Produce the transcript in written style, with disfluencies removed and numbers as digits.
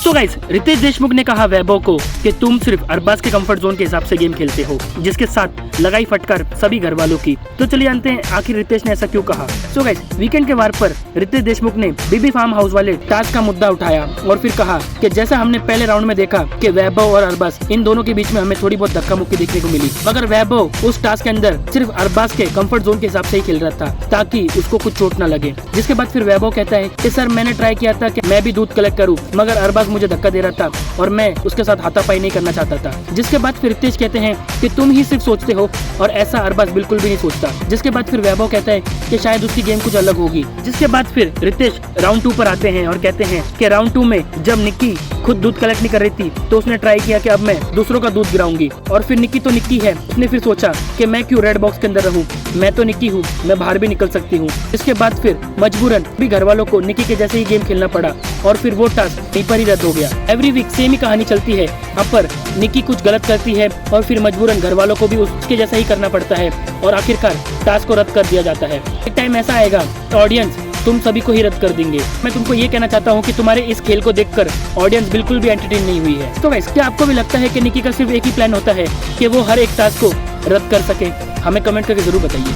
So guys, Ritesh Deshmukh ने कहा वैभव को कि तुम सिर्फ अरबाज के कंफर्ट जोन के हिसाब से गेम खेलते हो, जिसके साथ लगाई फटकार सभी घर वालों की। तो चलिए जानते हैं आखिर रितेश ने ऐसा क्यों कहा। सो गाइस, वीकेंड के वार पर रितेश देशमुख ने बीबी फार्म हाउस वाले टास्क का मुद्दा उठाया और फिर कहा कि जैसा हमने पहले राउंड में देखा कि वैभव और अरबाज इन दोनों के बीच में हमें थोड़ी बहुत धक्का मुक्की देखने को मिली, मगर वैभव उस टास्क के अंदर सिर्फ अरबाज के कंफर्ट जोन के हिसाब से ही खेल रहा था ताकि उसको कुछ चोट न लगे। जिसके बाद फिर वैभव कहता है कि सर मैंने ट्राई किया था कि मैं भी दूध कलेक्ट करूं, मगर अरबाज मुझे धक्का दे रहा था और मैं उसके साथ हाथापाई नहीं करना चाहता था। जिसके बाद फिर रितेश कहते हैं कि तुम ही सिर्फ सोचते हो और ऐसा अरबाज बिल्कुल भी नहीं सोचता। जिसके बाद फिर वैभव कहता है कि शायद उसकी गेम कुछ अलग होगी। जिसके बाद फिर रितेश राउंड 2 पर आते हैं और कहते हैं कि राउंड 2 में जब निक्की खुद दूध कलेक्ट नहीं कर रही थी तो उसने ट्राई किया कि अब मैं दूसरों का दूध गिराऊंगी, और फिर निक्की तो निक्की है, उसने फिर सोचा कि मैं क्यों रेड बॉक्स के अंदर रहूं, मैं तो निक्की हूं, मैं बाहर भी निकल सकती हूं। इसके बाद फिर मजबूरन भी घर वालों को निक्की के जैसे ही गेम खेलना पड़ा और फिर वो टास्क यहीं पर ही रद्द हो गया। एवरी वीक सेम ही कहानी चलती है, अब पर निक्की कुछ गलत करती है और फिर मजबूरन घर वालों को भी उसके जैसा ही करना पड़ता है और आखिरकार टास्क को रद्द कर दिया जाता है। एक टाइम ऐसा आएगा ऑडियंस तुम सभी को ही रद्द कर देंगे। मैं तुमको ये कहना चाहता हूँ कि तुम्हारे इस खेल को देखकर ऑडियंस बिल्कुल भी एंटरटेन नहीं हुई है। तो गाइस, क्या आपको भी लगता है कि निक्की का सिर्फ एक ही प्लान होता है कि वो हर एक टास्क को रद्द कर सके? हमें कमेंट करके जरूर बताइए।